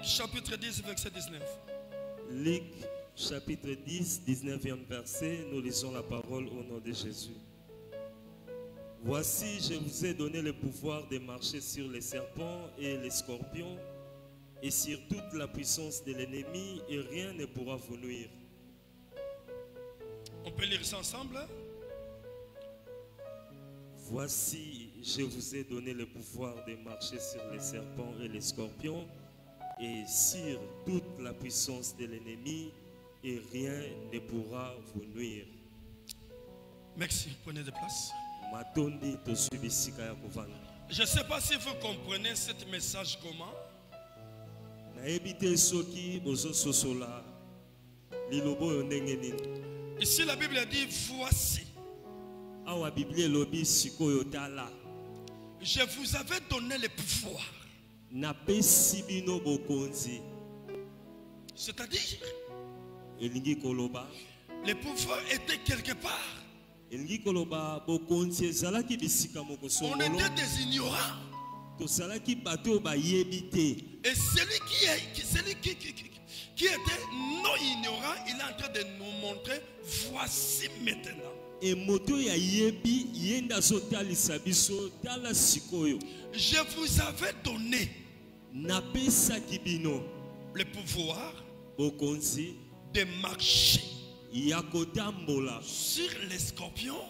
Luc chapitre 10, verset 19. Luc chapitre 10, 19e verset, nous lisons la parole au nom de Jésus. Voici, je vous ai donné le pouvoir de marcher sur les serpents et les scorpions et sur toute la puissance de l'ennemi et rien ne pourra vous nuire. On peut lire ça ensemble. Voici, je vous ai donné le pouvoir de marcher sur les serpents et les scorpions et sur toute la puissance de l'ennemi et rien ne pourra vous nuire. Merci, prenez de place. Je ne sais pas si vous comprenez ce message comment. Ici la Bible dit voici. Je vous avais donné le pouvoir. C'est-à-dire, le pouvoir était quelque part. On était des ignorants. Et celui qui était non ignorant, il est en train de nous montrer voici maintenant. Je vous avais donné le pouvoir de marcher sur les scorpions.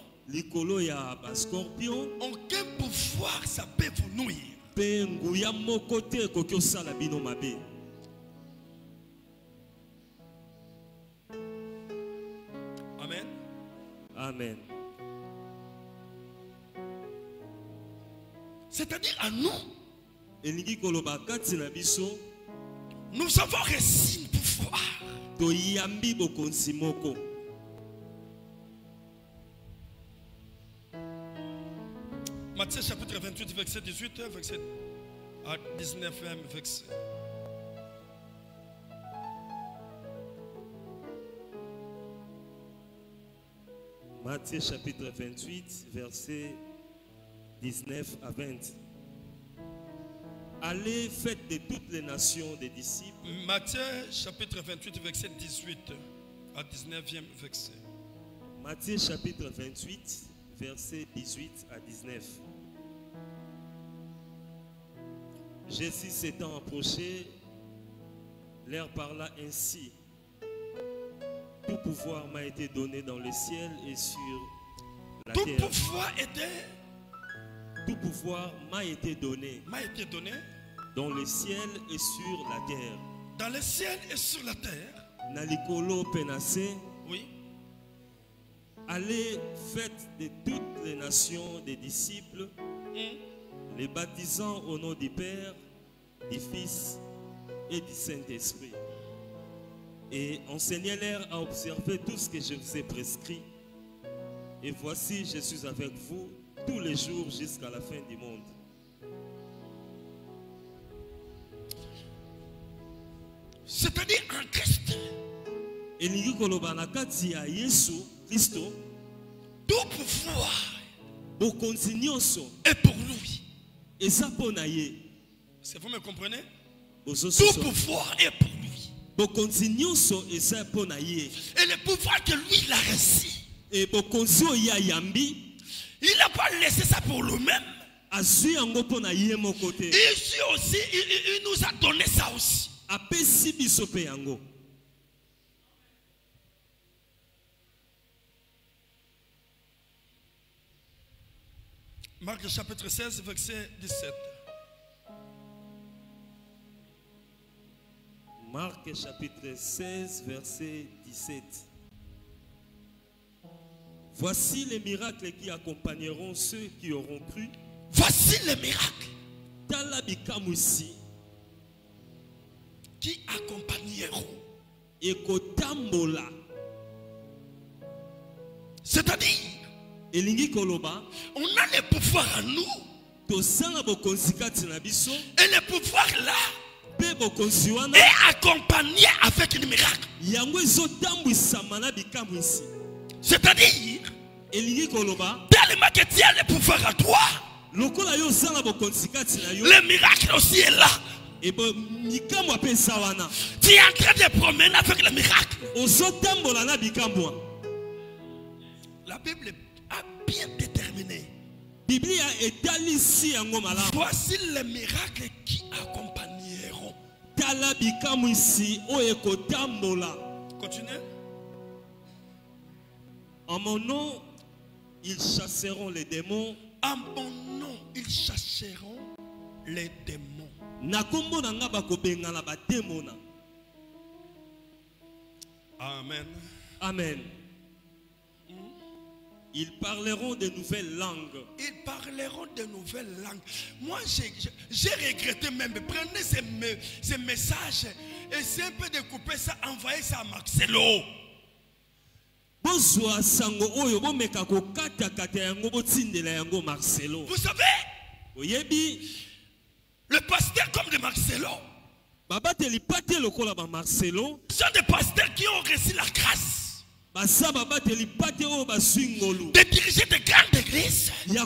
Aucun pouvoir ça peut vous nuire. Amen. Amen. C'est-à-dire à nous, nous avons reçu le pouvoir. Matthieu chapitre 28, verset 18, verset à 19, verset. Matthieu chapitre 28, verset 19 à 20. Allez, faites de toutes les nations des disciples. Matthieu chapitre 28, verset 18 à 19e verset. Matthieu chapitre 28, verset 18 à 19. Jésus s'étant approché, leur parla ainsi. Tout pouvoir m'a été donné dans le ciel et sur la terre. Tout pouvoir m'a été donné. Dans le ciel et sur la terre. Dans le ciel et sur la terre. Nalikolo penase. Oui. Allez, faites de toutes les nations des disciples, les baptisant au nom du Père, du Fils et du Saint-Esprit. Et enseignez-leur à observer tout ce que je vous ai prescrit. Et voici, je suis avec vous tous les jours jusqu'à la fin du monde. C'est-à-dire en Christ. Tout pouvoir est pour lui. Est-ce que vous me comprenez? Tout pouvoir est pour lui. Et le pouvoir que lui il a reçu, il n'a pas laissé ça pour lui-même. Ici aussi, il nous a donné ça aussi. Marc chapitre 16, verset 17. Marc chapitre 16, verset 17. Voici les miracles qui accompagneront ceux qui auront cru. Voici les miracles qui accompagneront. C'est-à-dire, on a le pouvoir à nous. Et le pouvoir là est accompagné avec un miracle. C'est-à-dire, tellement que tu as le pouvoir à toi, le miracle aussi est là. Tu es en train de promener avec le miracle. La Bible a bien déterminé. Voici les miracles qui accompagneront. Continuez. En mon nom, ils chasseront les démons. En mon nom, ils chasseront les démons. Amen. Amen. Ils parleront de nouvelles langues. Ils parleront de nouvelles langues. Moi, j'ai regretté même. Prenez ces messages. Essayez un peu de couper ça, envoyez ça à Marcelo. Vous savez, le pasteur comme de Marcelo sont des pasteurs qui ont reçu la grâce de diriger de grandes églises. Mais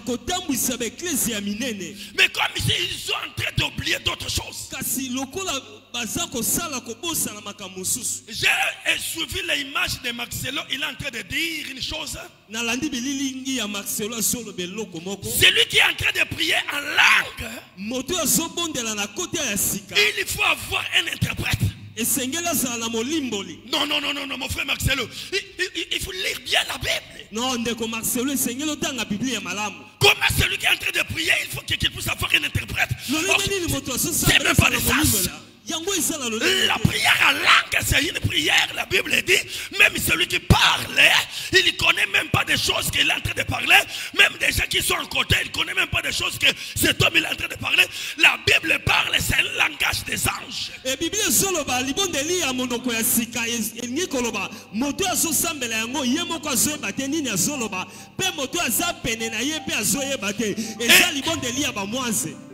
comme ici, ils sont en train d'oublier d'autres choses. J'ai suivi l'image de Marcelo. Il est en train de dire une chose. Celui qui est en train de prier en langue, il faut avoir un interprète. Non, mon frère Marcelo, il faut lire bien la Bible. Comment celui qui est en train de prier, il faut qu'il puisse avoir un interprète. C'est même pas le sens. La prière en langue, c'est une prière. La Bible dit, même celui qui parle, il ne connaît même pas des choses qu'il est en train de parler. Même des gens qui sont à côté, il ne connaît même pas des choses que cet homme est en train de parler. La Bible parle, c'est un langage des anges.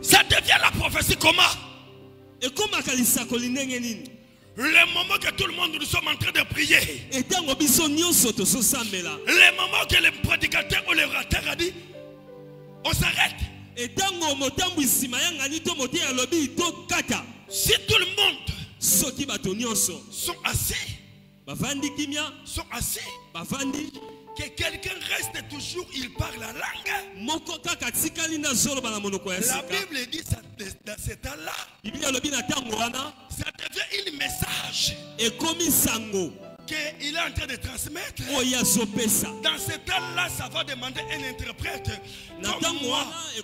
Ça devient la prophétie comment? Le moment que tout le monde nous sommes en train de prier, le moment que le prédicateur ou le orateur a dit on s'arrête. Si tout le monde sont assis, que quelqu'un reste toujours, il parle la langue. La Bible dit ça, dans ce temps-là, ça devient un message qu'il est en train de transmettre. Dans ce temps-là, ça va demander un interprète. Comme moi, je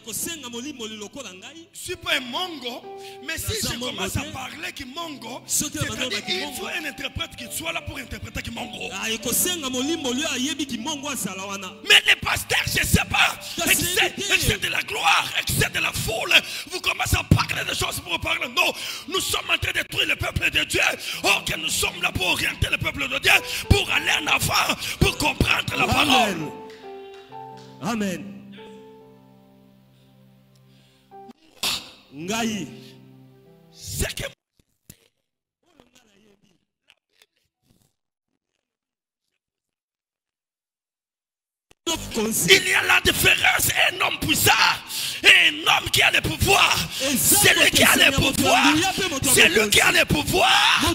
suis pas un mongo, mais si je commence à parler qui mongo, c'est-à-dire il faut un interprète qui soit là pour interpréter qui mongo. Mais les pasteurs, je ne sais pas, excès de la gloire, excès de la foule, vous commencez à parler de choses pour parler. Non, nous sommes en train de détruire le peuple de Dieu. Or que nous sommes là pour orienter le peuple de Dieu, pour aller en avant, pour comprendre la parole. Amen. C'est que il y a la différence, un homme puissant et un homme qui a le pouvoir. Celui qui a le pouvoir, celui qui a le pouvoir,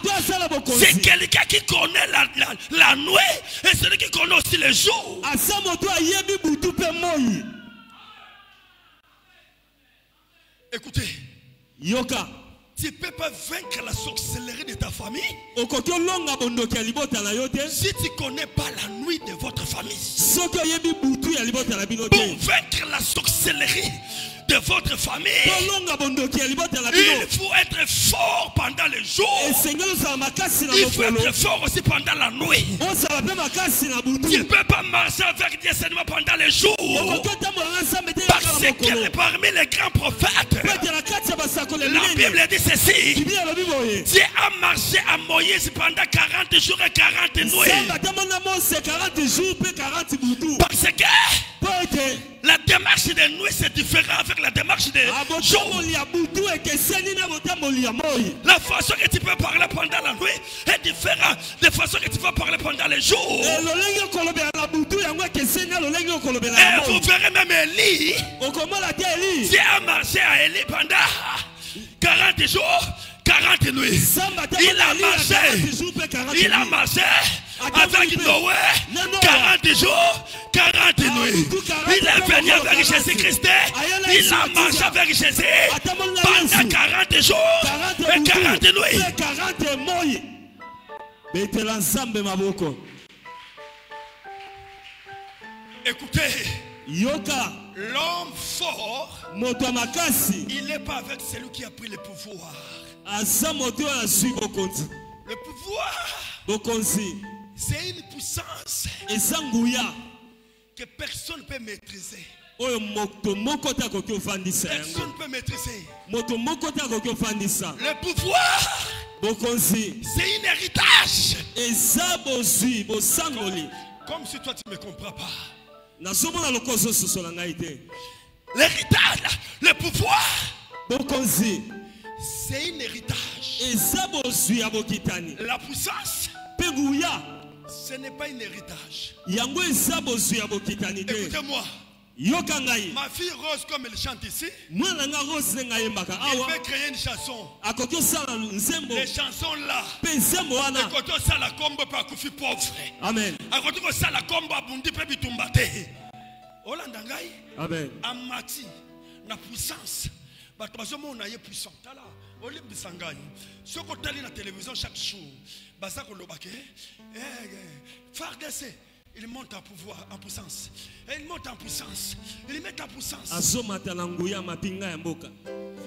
c'est quelqu'un qui connaît la nuit et celui qui connaît aussi le jour. Écoutez, Yoka, tu ne peux pas vaincre la sorcellerie de ta famille si tu ne connais pas la nuit de votre famille. Pour vaincre la sorcellerie de votre famille, il faut être fort pendant le jour. Il faut être fort aussi pendant la nuit. Tu ne peux pas marcher avec des ennemis pendant le jour. Parce que parmi les grands prophètes, la Bible dit ceci: Dieu a marché à Moïse pendant 40 jours et 40 nuits. Parce que la démarche de nuit c'est différent avec la démarche de jour. La façon que tu peux parler pendant la nuit est différente de la façon que tu peux parler pendant le jour. Et vous verrez même Élie. Dieu a marché à Élie pendant 40 jours, 40 nuits. Il a marché avec Noé 40 jours, 40 nuits. Il est venu avec Jésus-Christ. Il a marché avec Jésus pendant 40 jours et 40 nuits. Écoutez, l'homme fort, il n'est pas avec celui qui a pris le pouvoir. Le pouvoir, c'est une puissance que personne ne peut maîtriser. Personne ne peut maîtriser. Le pouvoir, c'est un héritage. Comme si toi tu ne me comprends pas. L'héritage, le pouvoir, c'est un héritage. La puissance, ce n'est pas un héritage. Écoutez-moi. Ma fille Rose, comme elle chante ici, elle peut créer une chanson. Les chansons là, écoutez ça la combo pas koufi pauvre. Amen. Écoutez ça la combo abundi pe bitumbate. Olandangai. Amen. Amati na puissance. Bato bazomo na ye puissant. Tala olim bisangai. Soko tali na télévision chaque jour. Basa ko lobake. FARDC. Il monte en pouvoir, en puissance. Et il monte en puissance. Il met en puissance. Vous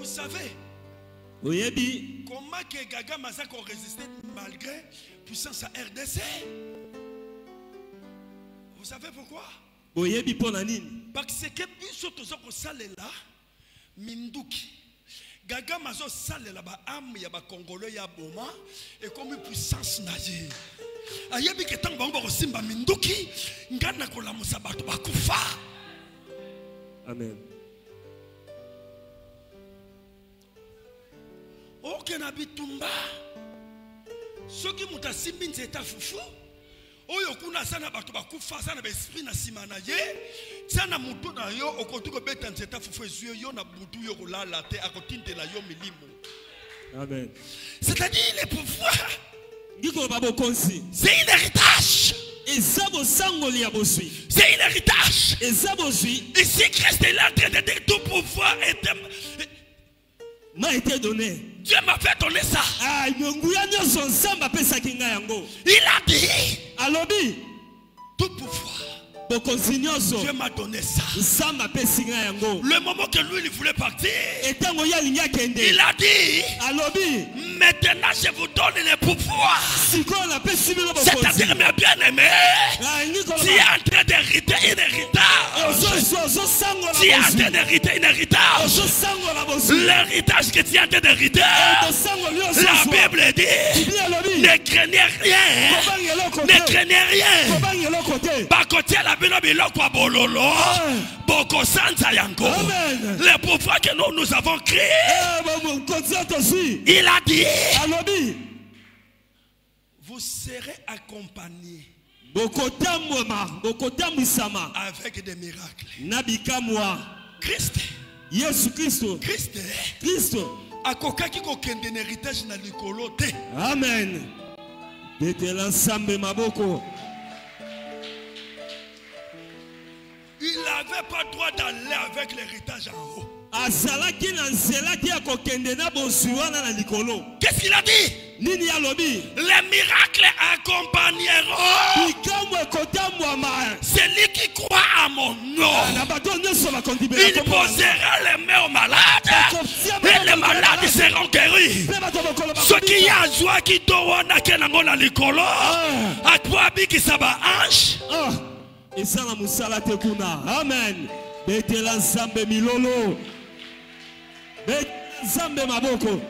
savez comment que Gaga Mazak a résisté malgré puissance à RDC? Vous savez pourquoi? Parce que là, Minduki. Gaga Mazo sale là ba am ya ba Congolais ya boma et comme puissance naye. Ayebi ke tang bango ko simba minduki ngana ko la musabato bakufa. Amen. Oke na bitumba. Soki mutasimbi nzeta fufu. Oyo kuna sana bato bakufa sana ba esprit na simana ye. Sana mutu na yo okotuko beta nzeta fufu ezuyo yo na butu yo kolala te akotinte la yo milimu. Amen. C'est-à-dire les pouvoirs. C'est un héritage. C'est un héritage. Ici, Christ est là en train de dire tout pouvoir m'a été donné. Dieu m'a fait donner ça. Il a dit tout pouvoir. Dieu m'a donné ça. Le moment que lui il voulait partir, il a dit maintenant je vous donne le pouvoir. C'est-à-dire mes bien-aimés, tu es en train d'hériter un héritage. Tu es en train d'hériter un héritage. L'héritage que tu es en train d'hériter, la Bible dit ne craignez rien. Ne craignez rien. Par côté la le pouvoir que nous avons créé, il a dit vous serez accompagnés avec des miracles. Christ akokaki kokende na héritage na likolo te. Amen. Betela nsambe maboko. Il n'avait pas le droit d'aller avec l'héritage en haut. Qu'est-ce qu'il a dit? Les miracles accompagneront celui qui croit à mon nom. Il posera les mains aux malades et les malades seront guéris. Ce qui a joie qui doit na likolo à toi qui saba ange. Amen. Betela nzambe milolo. Betela nzambe maboko.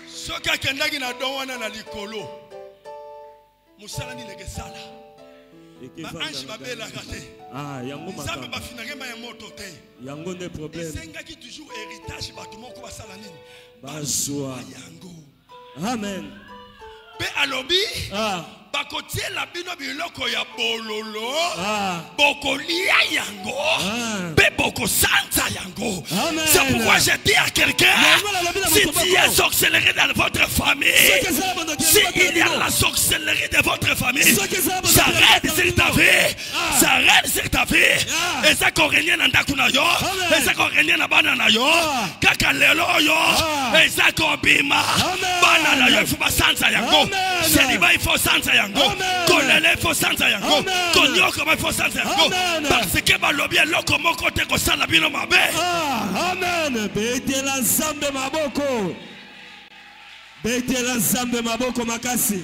Soka kendagi na dowana na likolo. Musala ni legesala. Ba ange babela kate. Yango maka. Nzambe ba finage ma ya moto te. Yango ne problème. Esenga ki toujours héritage bato moko basala nini? Bazwa. Yango. Amen. Pe alobi. bakotie la bino biloko ya bololo bokolia yango pe boko sanza yango. C'est pourquoi je dis à quelqu'un, si il y a la sorcellerie dans votre famille, si il y a la sorcellerie de votre famille, ça règne sur ta vie, ça règne sur ta vie. Et ça corrègne na ndakuna yo, et ça corrègne na bana na yo, kaka lelo yo, et ça kobima bana na yo il faut pas sanza yango. Celibat il faut sanza yango, kolele il faut sanza yango, konyoko il faut sanza yango, parce que balobi eloko moko te ko sala bino mabe. Amen. Betela nzambe maboko. Betela nzambe maboko makasi.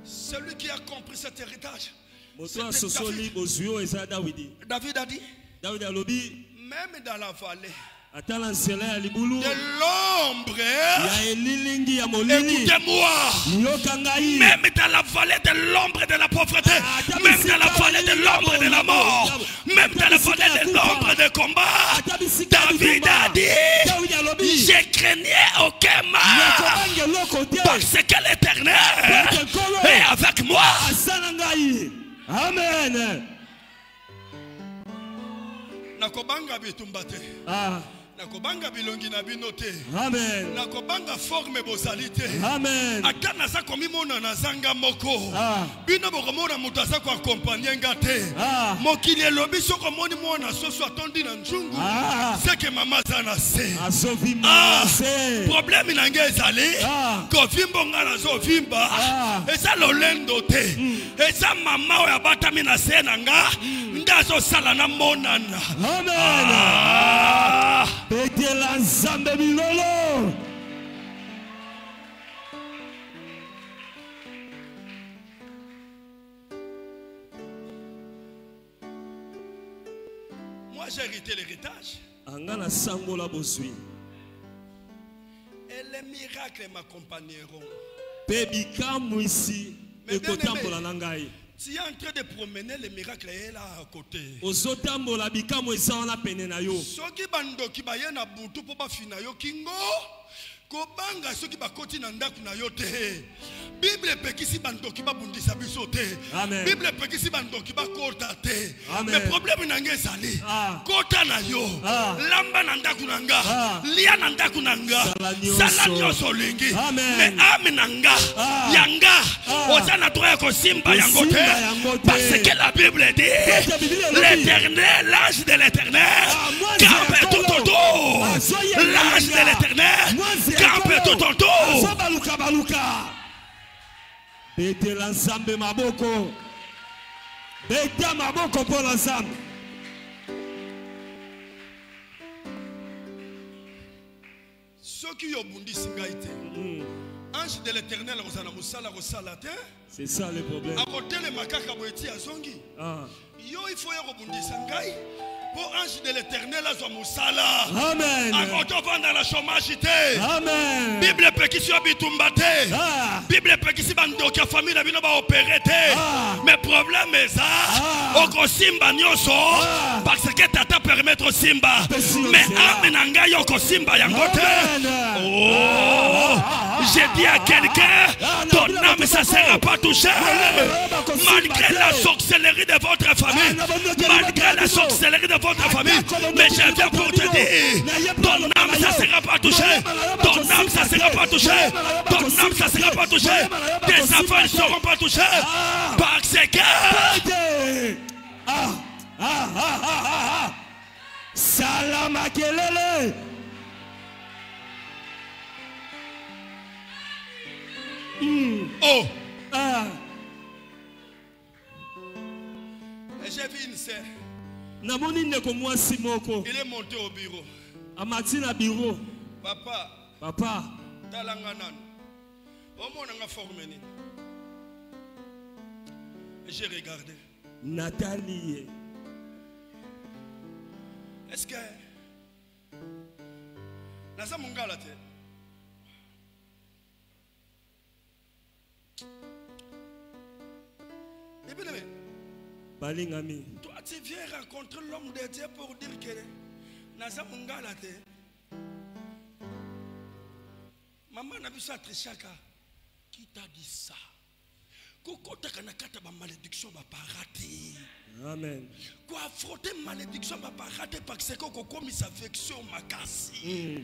Celui qui a compris cet héritage, David a dit, même dans la vallée de l'ombre, écoutez-moi, même dans la vallée de l'ombre de la pauvreté, même dans la vallée de l'ombre de la mort, même dans la vallée de l'ombre de combat, David a dit, je craignais aucun mal, parce que l'Éternel est avec moi. Amen. Nakobanga bitumbate. Nakobanga bilongi na binote. Amen. Nakobanga forme bozalité. Amen. Akana za komi mona na zanga moko. Bino bokomona mutaza ko accompagner ngate. Mokili lobi soko moni mona soso atondi na njungu. C'est que maman zana se. Asofi mama se. Problème na ngezali. Ko vimbo ngana zo vimba. Esa lolendo te. Esa mama ya batami na se na nga. Ndazo sala na monana. Amen. Betela nzambe bilolo. Moi j'ai hérité l'héritage. Angana sangola bosui. Et les miracles m'accompagneront. Baby come ici. Ekotambola nangai. Tu es en train de promener les miracles là à côté. Ozotambola bikamo ezana pene na yo. Soki bandoki bayena butu po ba fina yo kingo. Kobanga soki bakoti na ndaku na yo te. Bible pekisi bandoki ba bundisa biso te. Bible pekisi bandoki ba kota te. Mais problème na ngezali. Kota na yo. Lamba na ndaku na nga. Lia na ndaku na nga. Sala nyoso lingi. Mais ame na nga. Yanga. Ozana toya ko simba yango te. Parce que la Bible dit l'Éternel, l'ange de l'Éternel campe tout autour. L'ange de l'Éternel campe tout autour. Betela nzambe maboko. Beta maboko pour l'ensemble. Ceux qui ont bundi singaïté. Ange de l'Éternel rozana musala rosala te. C'est ça le problème. À côté le makaka boeti azongi. Yo il faut y rebundi sangai. Pour ange de l'Éternel azwa musala. Amen. À côté vendre la chômage te. Amen. Bible pekisi obitumba te. Bible pekisi bandoki ya famille na bino ba opérer te. Mais problème est ça. Oko simba nyoso parce que tata permettre simba. Mais amenanga yoko simba yango te. Oh, j'ai dit à quelqu'un, ton âme ça sera pas touchée. Malgré la sorcellerie de votre famille, malgré la sorcellerie de votre famille, mais je viens pour te dire, ton âme ça sera pas touchée. Ton âme ça sera pas touchée. Ton âme ça sera pas touchée. Tes enfants ne seront pas touchés. Parce que Salam akelele. Oh. J'ai vu une sœur. Il est monté au bureau. Amatina bureau. Papa. Talanganan. J'ai regardé. Nathalie. Est-ce que Nasa Mungala te? Balingami. Toi tu viens rencontrer l'homme de Dieu pour dire que Nasa Mungala te. Maman n'a vu ça Trichaka. Qui t'a dit ça? Kokota kanakata ba malédiction ba parati. Amen. Quoi affronter malédiction ba parati parce que koko comme sa affection makasi.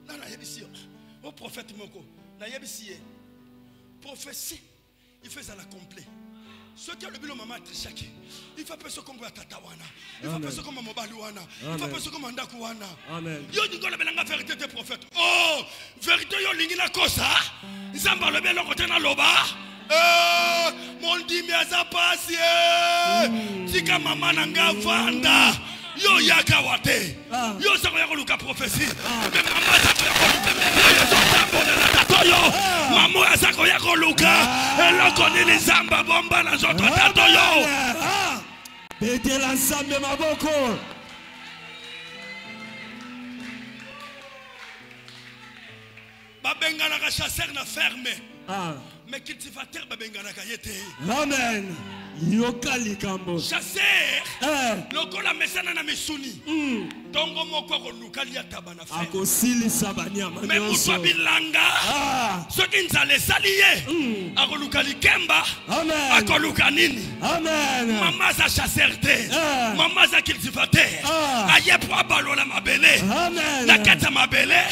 Non na yebisi au prophète moko. Na yebisi prophétie il fait ça la complet. Ce qui a le bilan maman Trichaki. Il fait ce comme Tatawana. Il fait ce comme Mobaluana. Il fait ce comme Mandakuana. Amen. Yo dit la belanga vérité des prophètes. Oh, vérité yo lingina kosa. Nzamba le belo côté na loba. Mon dit mais ça passe. Tika maman nanga vanda. Yo yakawate. Yo sa ko luka prophétie. Mais maman sa ko maman sa ko luka. Elle connaît les zamba bomba na zoto tato yo. Bete l'ensemble maboko. Babengana ka chasseur na fermé. Mais cultivateur babengana ka yete. Amen. Yokali kambo. Chasseur. Lokola mesana na misuni. Tongo moko ko lukali ya tabana fer. Akosili sabanyama. Mais muto bilanga. Soki nzale saliye. Akolukali kemba. Amen. Akoluka nini? Amen. Maman za chasseur te. Maman za cultivateur. Aye po abalola mabele. Amen. Na kata mabele.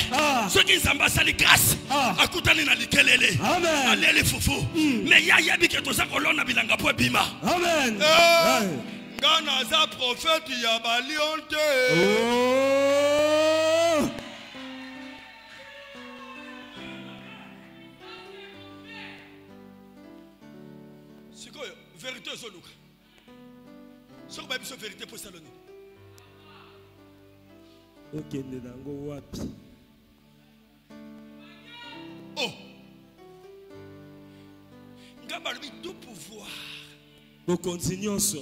Soki nzamba sali grâce. Akutani na likelele. Amen. Alele fufu. Mais ya yabi ke to sa kolona bilanga po bima. Amen. Gana za prophète ya balionte. Sikoyo, vérité zoluka. Soko ba biso vérité pour saloni. Okende nango wapi? Oh. Ngaba lui tout pouvoir. Bo continuons.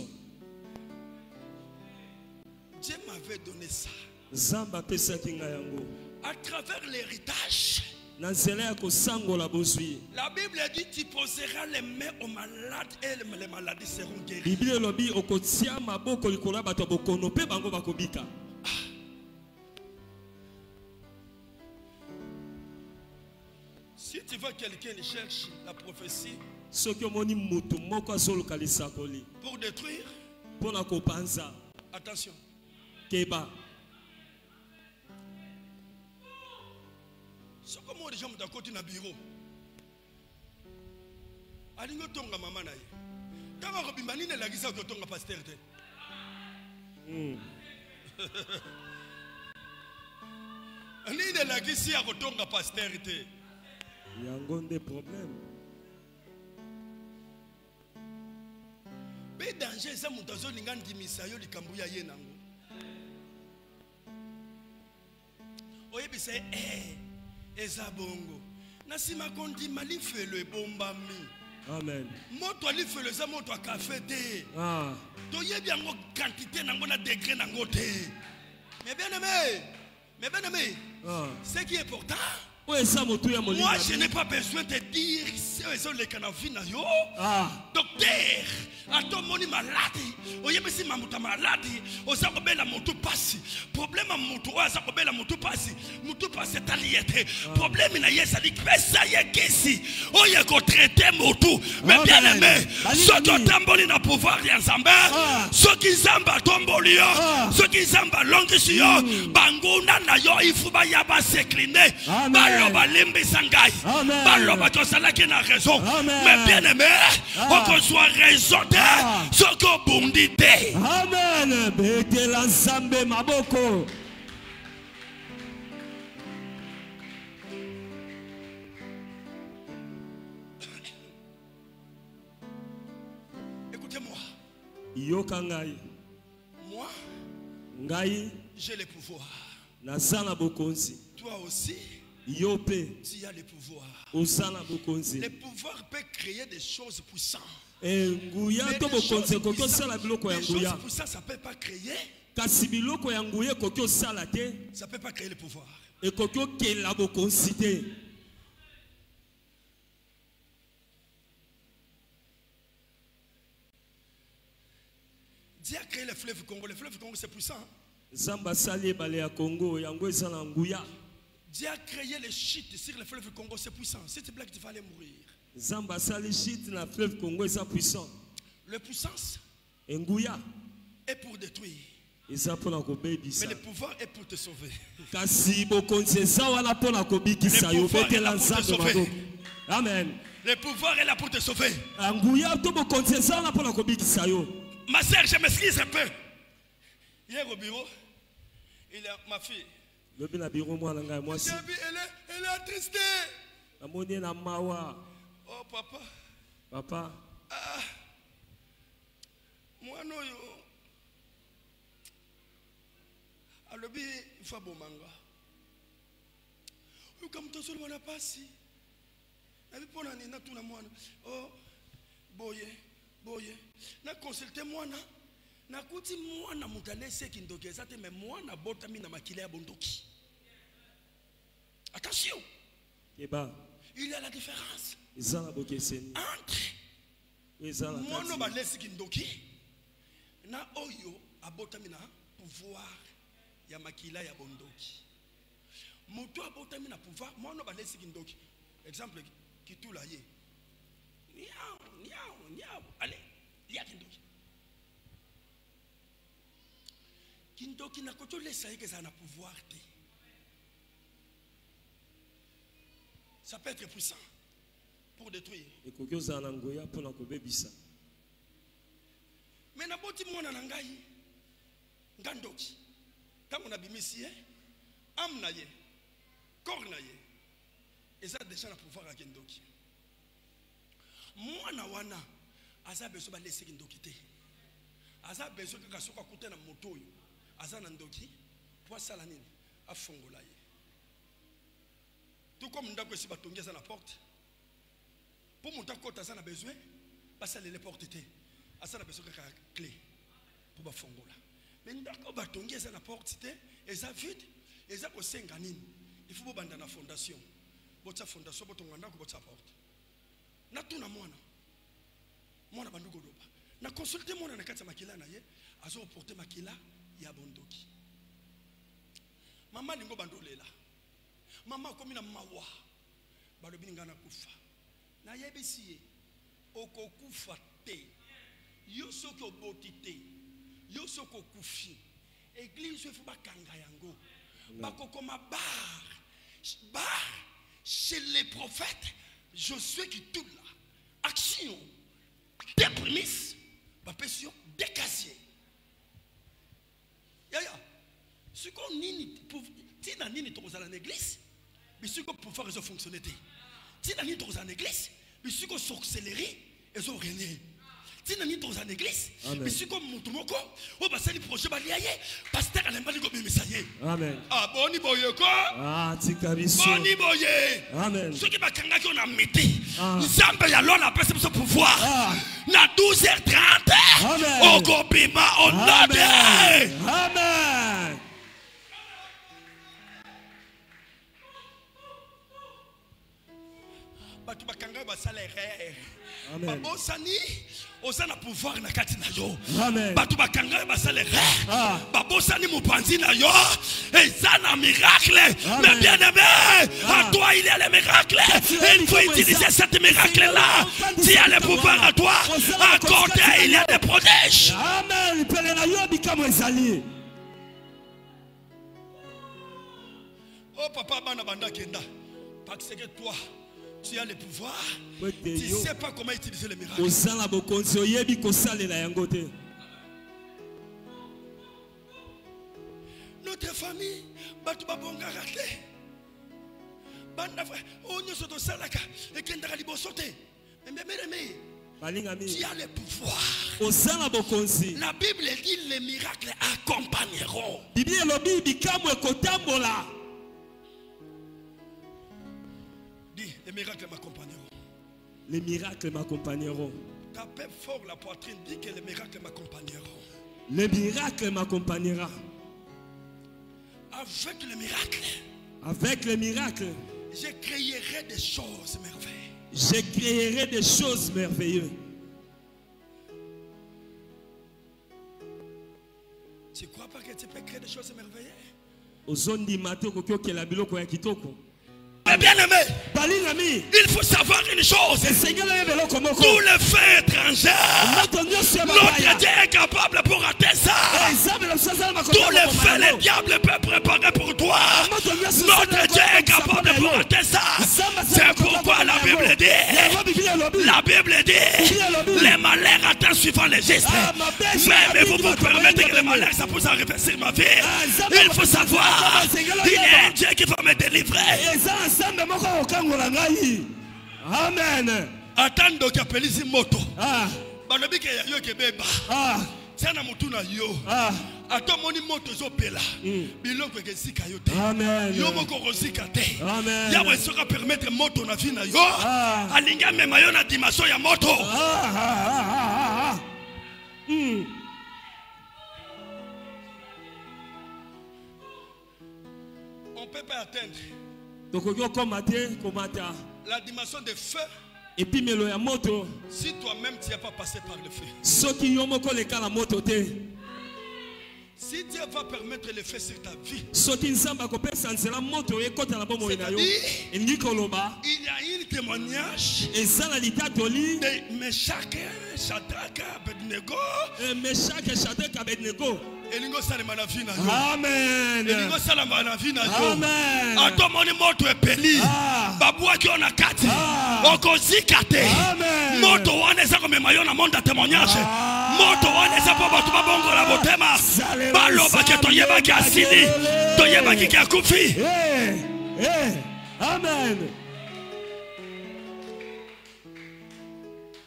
Dieu m'avait donné ça. Zamba pesa kinga yango. À travers l'héritage. Na nzela ya kosangola bozwi. La Bible dit tu poseras les mains aux malades et les maladies seront guéries. Bible lobi okotia maboko likola bato bokono pe bango bakobika. Si tu vois quelqu'un qui cherche la prophétie pour détruire, attention. Keba. C'est comme les gens qui côté dans le bureau. Alingo tonga maman naye. Kama robimani ne la gisa ko tonga pasteur te. Ani ne la gisa ko tonga pasteur te. Il y a un des problèmes. Mais danger ça mutazo lingani dimisayo likambuya ye nango. Oyebisa eza bongo. Nasima kondi mali felo ebombami. Amen. Moto ali felo za moto a café te. To yebi yango quantité nango na degré nango te. Mais bien aimé, ce qui est important. Moi, je n'ai pas besoin de dire c'est les canavina yo. Docteur, à ton moni malade. Oyebe si mamuta malade. Osa kobela mutu pasi. Problème à mutu osa kobela mutu pasi. Mutu pasi taliete. Problème na yesa lik pesa yekisi. Oye ko traiter mutu. Mais bien aimé, ceux qui tamboli na pouvoir ya Nzambe, ceux qui zamba tomboli yo, ceux qui zamba longisi yo, banguna na yo ifuba ya ba s'incliner. Baloba limbi sangai. Baloba tosala qui na raison. Mais bien aimé, on soit raison de ce que bundi te. Amen. Bete l'ensemble maboko. Écoutez-moi. Yoka ngai. Moi, ngai j'ai le pouvoir. Nazana bokonzi. Toi aussi. Yope. Tu as le pouvoir. Osana bokonzi. Le pouvoir peut créer des choses puissantes. Nguya to bokonzi kokyo sala biloko ya nguya. Pour ça, ça peut pas créer. Kasi biloko ya nguya kokyo sala te. Ça peut pas créer le pouvoir. Et kokyo kela bokonzi te. Dieu a créé le fleuve Congo. Le fleuve Congo c'est puissant. Dieu a créé les chutes sur le fleuve Congo, c'est puissant. S'il te plaît, tu vas aller mourir. Le puissance est pour détruire. Mais le pouvoir est pour te sauver. Le pouvoir est là pour te sauver. Amen. Le pouvoir est là pour te sauver. Ma soeur, je m'excuse un peu. Hier au bureau, il y a ma fille. Elle est attristée. Oh papa. Papa. Ah. Moi non yo. Alobi il faut bon manga. Ou comme toi seul wana pasi. Na bi pona ni na tuna mwana. Oh boye. Na consulter mwana. Na kuti mwana mutane seki ndokeza te mais mwana botami na makila ya bondoki. Attention. Il y a la différence entre mwana ba lesiki ndoki na oyo abotami na pouvoir ya makila ya bondoki. Moto abotami na pouvoir mwana ba lesiki ndoki. Exemple kitula ye. Niao. Allez, lia kindoki. Kindoki na koto lesa yeke za na pouvoir te. Ça peut être puissant pour détruire. Mais na boti mwana na ngai ngandoki. Tango na bimisi am na ye, corps na ye. Et ça déjà na pouvoir à kindoki. Mwana wana aza beso ba laisser kindoki te. Aza beso kaka soka kuta na moto yo. Aza na ndoki pour sala nini afongola ye. Tout comme ndako si batongi za na porte. Pour monter côté ça na besoin passer les portes te. Asa na besoin kaka clé pour ba fongola. Mais ndako batongi za na porte te et ça vide et ça ko senga nini. Il faut banda na fondation. Botsa fondation botonga ndako botsa porte. Na tuna mwana bandugo doba. Na consulter mwana na kati makila na ye azo porter makila ya bondoki. Mama lingo bandolela. Mama komi na mawa balobi ngana kufa na yebisi ye okokufa te yo soki oboti te yo soki okufi église faut bakanga yango bakokoma bar chez les prophètes Josué qui tout là action des prémices bapesio des casiers yaya ce qu'on nini pour tina nini tozala l'église. Mais si on peut faire ça fonctionner, si on est dans une église, mais si on sorcellerie, ils ont régné. Si on est dans une église, mais si on monte mon corps, on va s'aller projet balayer, pasteur à l'emballage comme messager. Amen. Ah boni boye quoi? Ah tikariso. Boni boye. Amen. Ceux qui bakanga qui on a mis, Nzambe ya lona pesa ce pouvoir. Na 12h30. Amen. Au Gobima on l'a. Amen. Batu bakanga ba salaire. Babosani osana pouvoir na kati na yo. Batu bakanga ba salaire. Babosani mopanzi na yo. Et ça na miracle. Mais bien aimé, à toi il y a le miracle. Il faut utiliser ce miracle là. Tu as le pouvoir à toi. À côté il y a des prodiges. Amen. Pele na yo bikamo ezali. Oh papa bana banda kenda. Parce que toi tu as le pouvoir. Tu ne sais pas comment utiliser le miracle. Notre famille, tu as le pouvoir. La Bible dit les miracles accompagneront. Les miracles m'accompagneront. Les miracles m'accompagneront. Tapez fort la poitrine, dis que les miracles m'accompagneront. Les miracles m'accompagnera. Avec le miracle. Avec le miracle. Je créerai des choses merveilleuses. Je créerai des choses merveilleuses. Tu crois pas que tu peux créer des choses merveilleuses? Mais bien aimé, il faut savoir une chose. Tous les faits étrangers, notre Dieu est capable pour rater ça. Tous les faits, le diable peut préparer pour toi. Notre Dieu est capable pour rater ça. C'est pourquoi la Bible dit, les malheurs attendent suivant les gestes. Mais vous vous permettez que les malheurs, ça puisse arriver sur ma vie. Il faut savoir, il y a un Dieu qui va me délivrer. Amen. Attends que appelez moto. Balobi ke yo ke beba. Tiana mutu na yo. Attends moni moto zo pela. Biloko ke sika yo te. Amen. Yo moko rozika te. Amen. Ya we sera permettre moto na vie na yo. Alinga mema yo na dimension ya moto. On peut pas atteindre la dimension de feu. Et puis Si toi-même tu n'as pas passé par le feu. Si Dieu va permettre le feu sur ta vie, il y a un témoignage de Meshach, Shadrach, Abednego. Amen. Amen. Atomoni moto epeli. Babua ki ona kati. Okozikate. Moto wana eza komema yo na monde ya témoignage. Moto wana eza po bato babongo la botema. Baloba ke toyebaki asili. Toyebaki ki akufi. Amen.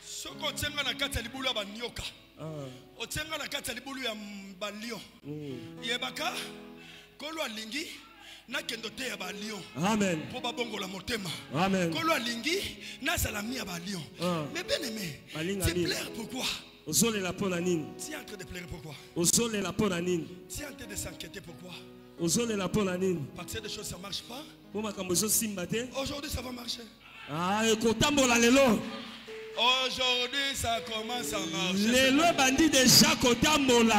Soko tsenga na kati ya libulu ya banyoka. Otenga na kati ya libulu ya balion. Yebaka kolo alingi na kendo te ya balion. Amen. Po babongo la motema. Amen. Kolo alingi na salami ya balion. Mais bien aimé, tu pleures pourquoi? Tu es en train de pleurer pourquoi? Tu es en train de s'inquiéter pourquoi? Parce que des choses ça marche pas. Aujourd'hui ça va marcher. Aujourd'hui, ça commence à marcher. Lelo bandi déjà kotambola.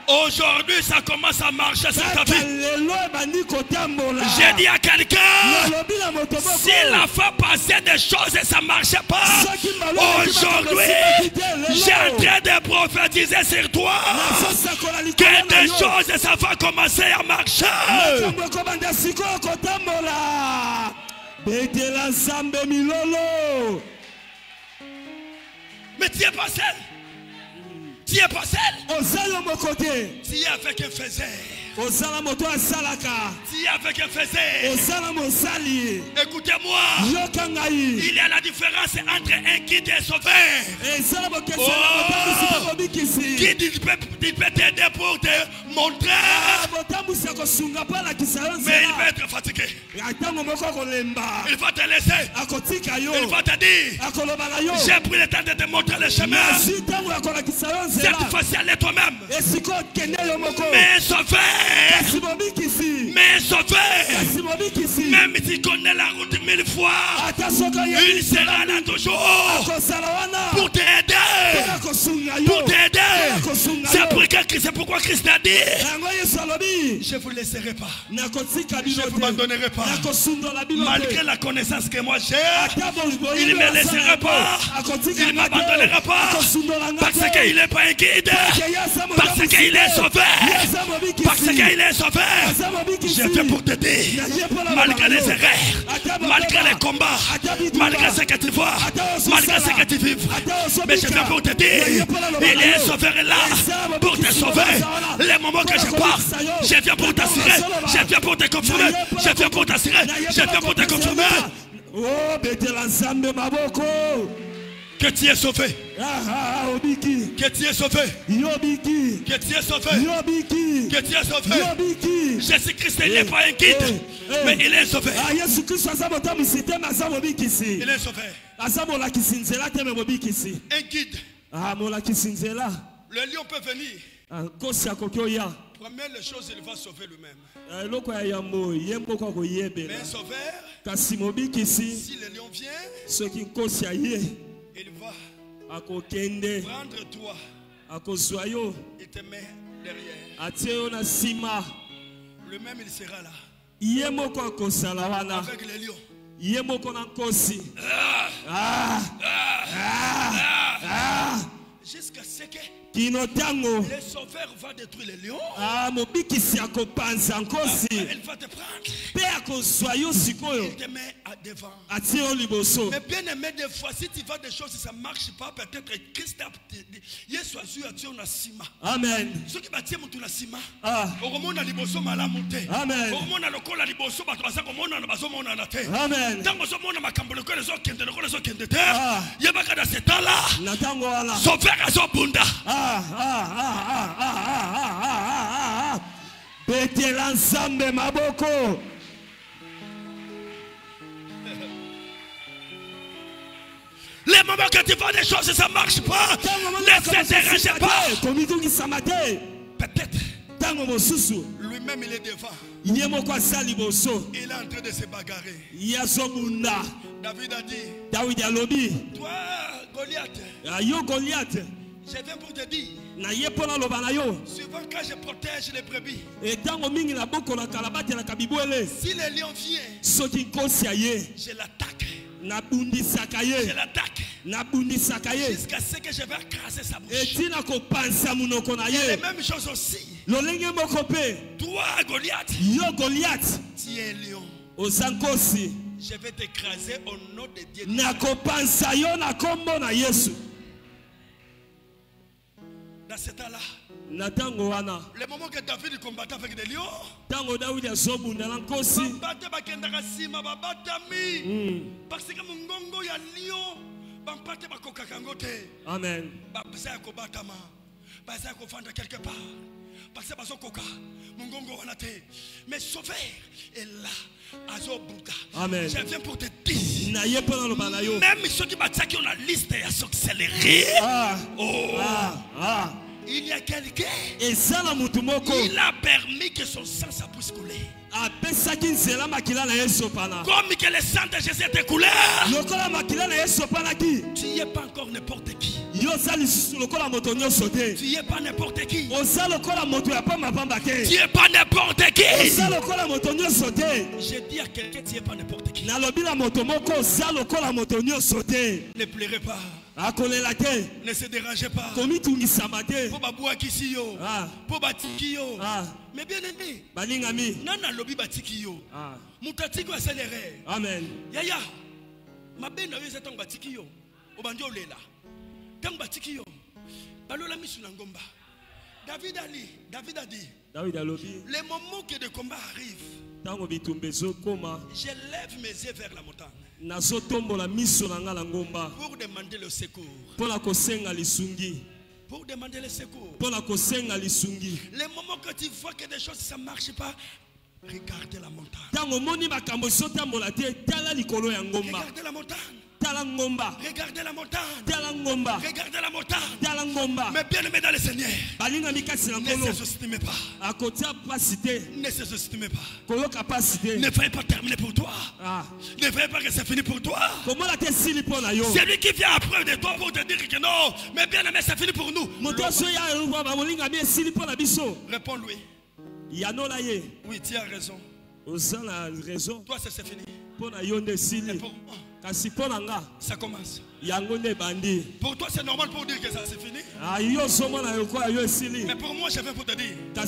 Aujourd'hui, ça commence à marcher sur ta vie. J'ai dit à quelqu'un, s'il a fait passer des choses et ça ne marchait pas, aujourd'hui, j'ai en train de prophétiser sur toi que des choses, ça va commencer à marcher. Mais tu n'es pas seul. Tu n'es pas seul. Tu es avec un faiseur. Tu es avec un faiseur. Écoutez-moi. Il y a la différence entre un guide et un sauveur. Guide, il peut t'aider pour te montrer. Mais il va être fatigué. Il va te laisser. Il va te dire, j'ai pris le temps de te montrer le chemin. Cette fois-ci, allez toi-même. Mais sauveur. Mais sauveur, même si tu connais la route 1000 fois, il sera là toujours pour t'aider. Pour t'aider. C'est pourquoi Christ a dit, je ne vous laisserai pas. Je ne vous abandonnerai pas. Malgré la connaissance que moi j'ai, il ne me laissera pas. Il ne m'abandonnera pas. Parce qu'il n'est pas un guide. Parce qu'il est sauveur. Parce qu'il est sauveur. Je fais pour t'aider. Malgré les erreurs, malgré les combats, malgré ce que tu vois, malgré ce que tu vives, mais je fais pour t'aider. Il est sauveur là pour te sauver. Les moments que je pars, je viens pour t'assurer. Je viens pour te confirmer. Je viens pour t'assurer. Je viens pour te confirmer. Que tu es sauvé. Que tu es sauvé. Que tu es sauvé. Que tu es sauvé. Jésus-Christ n'est pas un guide, mais il est sauvé. Il est sauvé. Un guide. Le lion peut venir. Première chose, il va sauver lui-même. Mais un sauveur, si le lion vient, il va Prendre toi. Il te met derrière. Le même il sera là. Avec les lions. Jusqu'à ce que le sauveur va détruire les lions. Il va te prendre. Il te met devant. Mais bien aimé, des fois, si tu vois des choses, ça ne marche pas, peut-être Christ a dit Amen. Ce qui va dire la sima. Au a liboso malamonte. Amen. Au a lokola liboso batwaza komona na bazomona na te. Amen. Tango zomona makambo lokole zo kende lokole zo kende te. Yebaka da setala. Natango wala. Sauveur azobunda. Bete l'ensemble maboko. Les moments que tu vois des choses, ça ne marche pas. Ne se dérange pas. Peut-être. Lui-même, il est devant. Il est en train de se bagarrer. David a dit. Toi, Goliath. Je viens pour te dire. Souvent quand je protège les brebis. Si les lions viennent, je l'attaque. Je l'attaque jusqu'à ce que je vais écraser sa bouche. Il y a les mêmes choses aussi. Toi, Goliath, tu es un lion. Je vais t'écraser au nom de Dieu. Dans ce temps-là, le moment que David combattait avec des lions, parce que mon gongo ya lion, bampate bakoka kangote. Amen. Bazaya kobatama, bazaya kofanda quelque part, parce que bazokoka, mon gongo wanate. Mais sauveur est là. Amen. Je viens pour te dire. Même ceux qui battent qui ont la liste à s'accélérer. Il y a quelqu'un. Il a permis que son sang ça puisse couler. Comme que le sang de Jésus était coulé. Tu n'es pas encore n'importe qui. Tu n'es pas n'importe qui. Tu n'es pas n'importe qui. Je dis à quelqu'un, tu n'es pas n'importe qui. Ne pleurez pas. Ne se dérangez pas. Pour babouak ici yo. Pour batiki yo. Mais bien aimé. Nana lobi batiki yo. Mutati ko accéléré. Amen. Yaya. Ma bena yo zeton batiki yo. Obandi olela. Tang batiki yo. Balola misu na ngomba. David a dit. Les moments que le combat arrive. Je lève mes yeux vers la montagne. Pour demander le secours. Pour demander le secours. Les moments que tu vois que des choses ça ne marche pas, regardez la montagne. Regardez la montagne. Regardez la montagne. Regardez la montagne. Mais bien aimé dans le Seigneur. Ne se sous-estimez pas. Ne se sous-estimez pas. Ne veuillez pas terminer pour toi. Ne veuillez pas que c'est fini pour toi. C'est lui qui vient après de toi pour te dire que non. Mais bien aimé, c'est fini pour nous. Réponds-lui. Oui, tu as raison. Toi, c'est fini. Et pour moi, ça commence. Pour toi, c'est normal pour dire que ça c'est fini. Mais pour moi, je viens pour te dire. Ça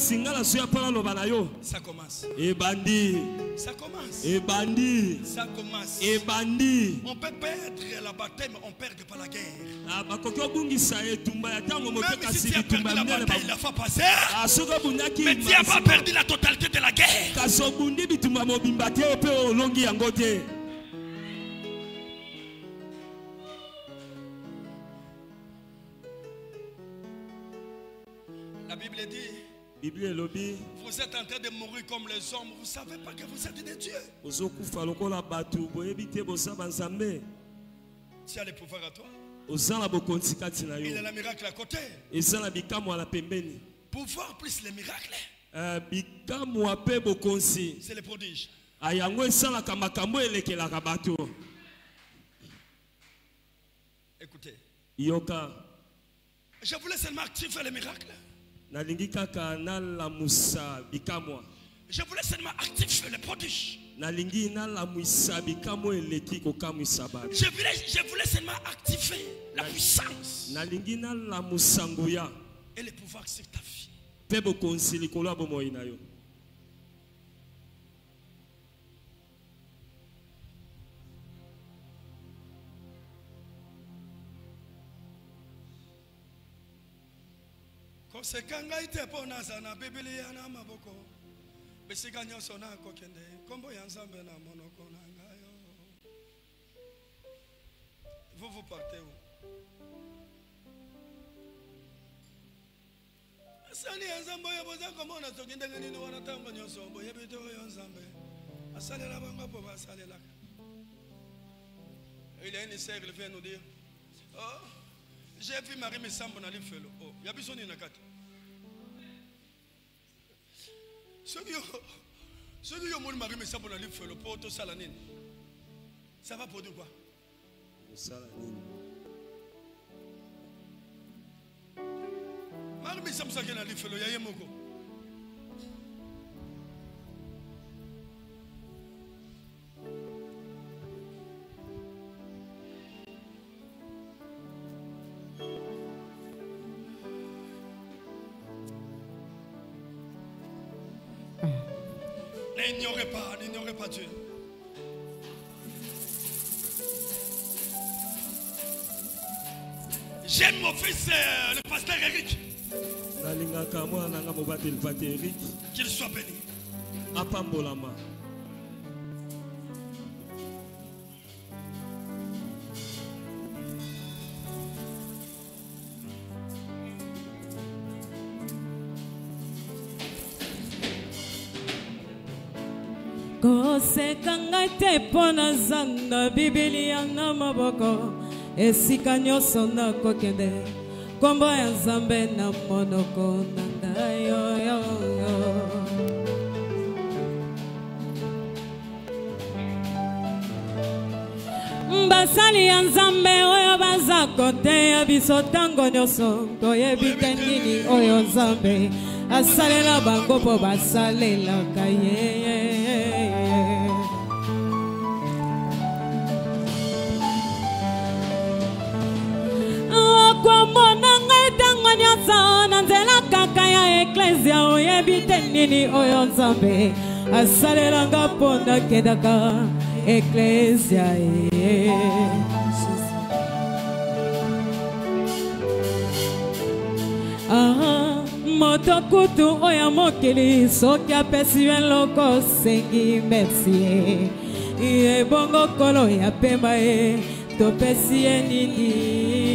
commence. Ça commence. Ça commence. On peut perdre la bataille, mais on ne perd pas la guerre. Même si tu as perdu la bataille, il la fait passer. Mais tu n'as pas perdu la totalité de la guerre. La Bible dit, vous êtes en train de mourir comme les hommes. Vous ne savez pas que vous êtes des dieux. Tu as le pouvoir à toi. Il a le miracle à côté. Pouvoir plus les miracles. C'est le prodige. Écoutez. Yoka. Je voulais seulement activer les miracles. Nalingi kaka na la musa bikamwa. Je voulais seulement activer les prodiges. Nalingi na la musa bikamo eleki ko kamwisa ba. Je voulais seulement activer la puissance. Nalingi na la musanguya. Et le pouvoir sur ta vie. Pebo konsili ko labo moina yo. Kosekanga ite pona sana Biblia na maboko. Besika nyoso na kokende. Kombo ya Nzambe na monoko na ngayo. Vous partez où? Asali ya Nzambe ya boza komo na tokende ngani no wana tamba nyoso bo yebito ya Nzambe. Asali la banga po basali la. Il y a une sœur qui vient nous dire, oh, j'ai vu Marie me semble dans le feu. Oh, il y a besoin d'une carte. Ceux qui ont Marie me semble dans le feu, pour tout ça, ça va produire quoi? Marie me semble dans le feu, il y a un mot. N'ignorez pas Dieu. J'aime mon fils, le pasteur Eric. Qu'il soit béni. Apambolama. Kosekanga te pona zanga Biblia na maboko esika nyoso na kokende kombo ya Nzambe na monoko na ngayo yo basali ya Nzambe oyo baza kote ya biso tango nyoso toyebi nini oyo Nzambe asalela bango po basalelaka ye. Nanzela kaka ya eklesia oyebite nini oyo Nzambe asalelanga ponda kedaka eklesia moto kutu oya mokili soki apesi eloko sengi merci ebongo kolo ya pemba topesi ye nini